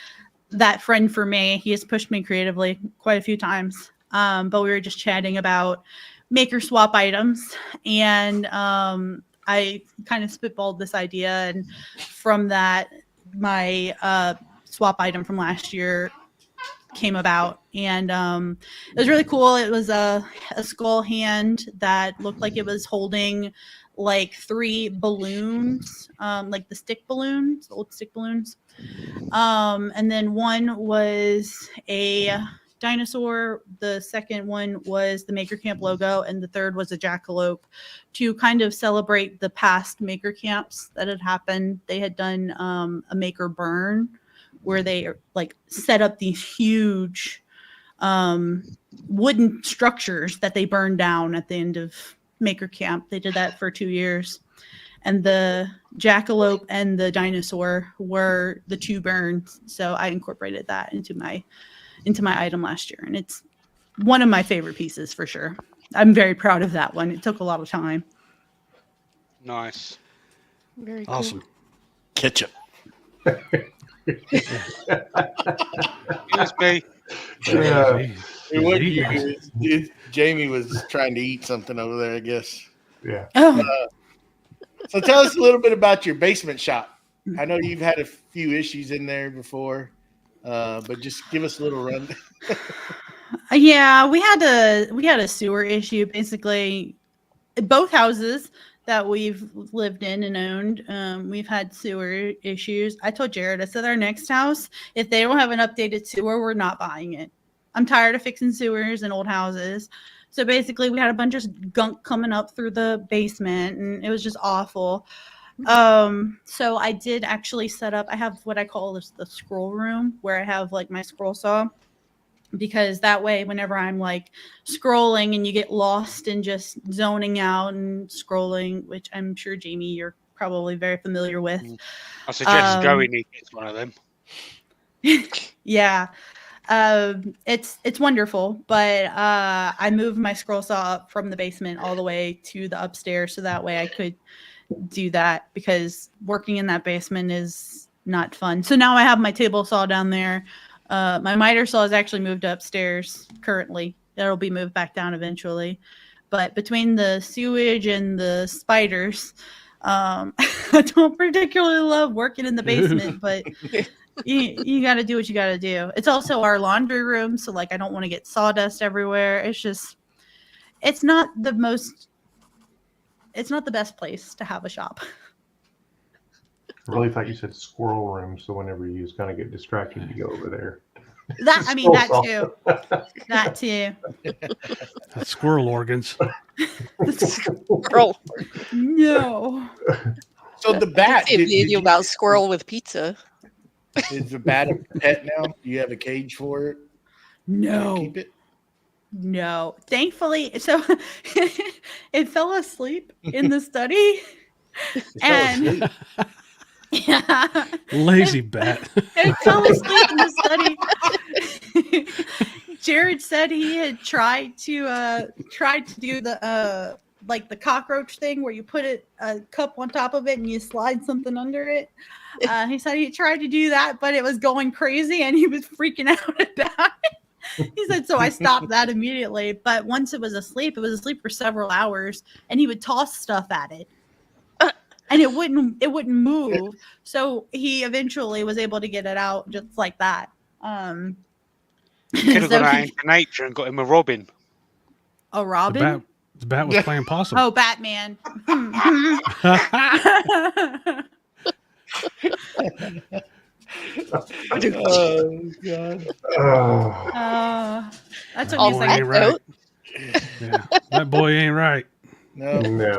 that friend for me. He has pushed me creatively quite a few times. But we were just chatting about maker swap items, and I kind of spitballed this idea, and from that, my swap item from last year came about, and it was really cool. It was a skull hand that looked like it was holding like 3 balloons, like the stick balloons, the old stick balloons, and then one was a dinosaur, the second one was the Maker Camp logo, and the third was a jackalope to kind of celebrate the past Maker Camps that had happened. They had done a Maker Burn where they like set up these huge wooden structures that they burned down at the end of Maker Camp. They did that for 2 years. And the jackalope and the dinosaur were the 2 burns. So I incorporated that into my item last year, and it's one of my favorite pieces for sure. I'm very proud of that one. It took a lot of time. Nice. Very cool. Awesome. Ketchup. Excuse me. Yeah. It wasn't you. Jamie was trying to eat something over there, I guess. Yeah. Oh, So tell us a little bit about your basement shop. I know you've had a few issues in there before, but just give us a little run. yeah, we had a sewer issue. Basically, both houses that we've lived in and owned, we've had sewer issues. I told Jared, I said our next house, if they don't have an updated sewer, we're not buying it. I'm tired of fixing sewers in old houses. So basically, we had a bunch of gunk coming up through the basement, and it was just awful. So I did actually set up, I have what I call the scroll room, where I have like my scroll saw, because that way, whenever I'm like scrolling and you get lost in just zoning out and scrolling, which I'm sure, Jamie, you're probably very familiar with. I suggest Joey gets one of them. Yeah. It's wonderful, but I moved my scroll saw up from the basement all the way to the upstairs, so that way I could do that, because working in that basement is not fun. So now I have my table saw down there. My miter saw is actually moved upstairs currently. It'll be moved back down eventually. But between the sewage and the spiders, I don't particularly love working in the basement, but you got to do what you got to do. It's also our laundry room, so like I don't want to get sawdust everywhere. It's not the best place to have a shop. I really thought you said squirrel room, so whenever you just kind of get distracted, you go over there. That too. That too. That's squirrel organs. Squirrel. No. So the bat, I did a video about squirrel with pizza. is the bat a pet now? Do you have a cage for it? No. Keep it? No. Thankfully, so it fell asleep in the study. And yeah. Lazy bat. It fell asleep in the study. Jared said he had tried to do like the cockroach thing where you put a cup on top of it and you slide something under it. He said he tried to do that, but it was going crazy and he was freaking out about it. He said, so I stopped that immediately. But once it was asleep for several hours, and he would toss stuff at it. And it wouldn't move. So he eventually was able to get it out just like that. Could have gone out into nature and got him a robin. A robin? The bat was playing possum. Oh, Batman. Oh, God. That's what All he's right. like. Right. Yeah, that boy ain't right. No.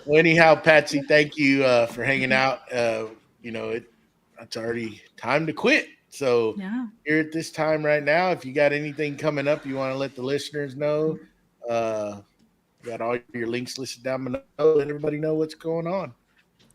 Well, anyhow, Patsy, thank you for hanging out. It's already time to quit. So here at this time right now, if you got anything coming up you want to let the listeners know, got all your links listed down below. Let everybody know what's going on.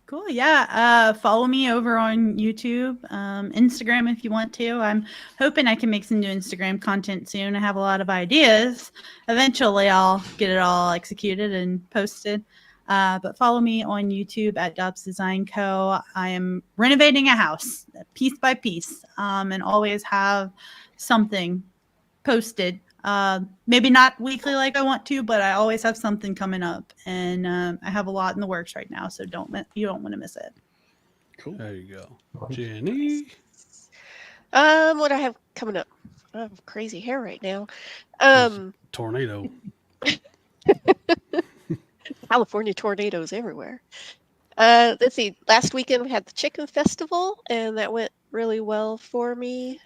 Cool. Yeah. Follow me over on YouTube, Instagram if you want to. I'm hoping I can make some new Instagram content soon. I have a lot of ideas. Eventually, I'll get it all executed and posted. But follow me on YouTube at Dobbs Design Co. I am renovating a house piece by piece, and always have something posted. Maybe not weekly like I want to, but I always have something coming up, and I have a lot in the works right now. So you don't want to miss it. Cool. There you go, Jenny. What I have coming up? I have crazy hair right now. Tornado. California tornadoes everywhere. Let's see. Last weekend we had the Chicken Festival, and that went really well for me.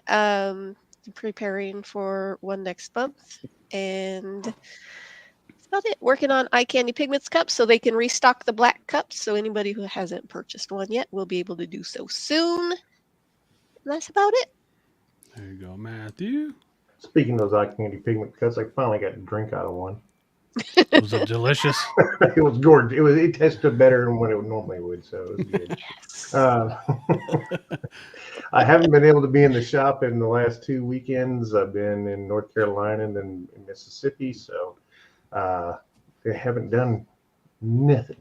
Preparing for one next month, and that's about it. Working on Eye Candy Pigments cups so they can restock the black cups. So anybody who hasn't purchased one yet will be able to do so soon. And that's about it. There you go, Matthew. Speaking of those eye candy pigment cuts, I finally got a drink out of one. Was it delicious? It was gorgeous. It tasted better than what it normally would, so it was good. Yes. I haven't been able to be in the shop in the last 2 weekends. I've been in North Carolina and then in Mississippi, so they haven't done nothing.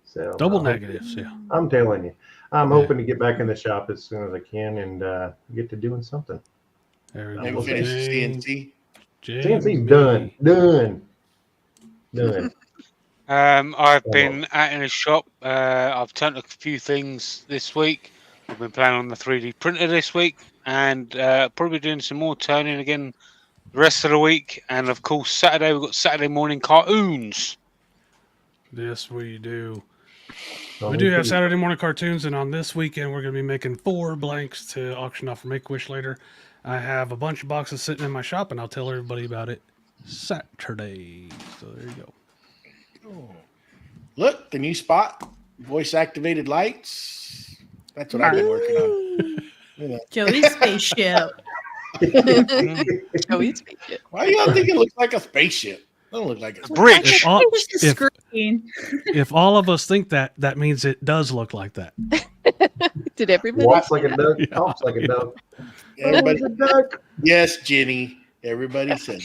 So Double negatives, yeah. I'm telling you, I'm hoping to get back in the shop as soon as I can and get to doing something. There we Maybe go. finish the CNC. CNC's done. I've been out in a shop. I've turned a few things this week. I've been playing on the 3D printer this week, and probably doing some more turning again the rest of the week. And of course, Saturday we've got Saturday morning cartoons. Yes, we do. We do have Saturday morning cartoons, and on this weekend we're going to be making 4 blanks to auction off for Make-A-Wish later. I have a bunch of boxes sitting in my shop, and I'll tell everybody about it Saturday. So there you go. Oh. Look, the new spot, voice-activated lights. That's what I've been working on. Joey's spaceship. Joey's spaceship. Why do y'all think it looks like a spaceship? It don't look like a Bridge. If all of us think that, that means it does look like that. Did everybody? Walks like a duck, talks like a duck. Everybody, A duck. yes, Jenny. Everybody said.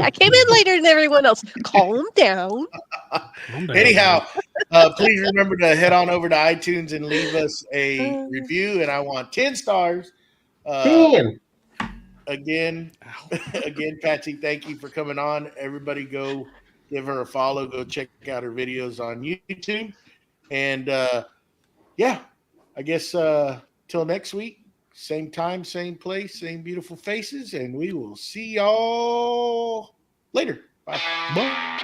I came in later than everyone else. Calm down. Anyhow, please remember to head on over to iTunes and leave us a review. And I want 10 stars. 10. Again, Patsy, thank you for coming on. Everybody go give her a follow. Go check out her videos on YouTube. And yeah, I guess till next week, same time, same place, same beautiful faces. And we will see y'all later. Bye. Bye.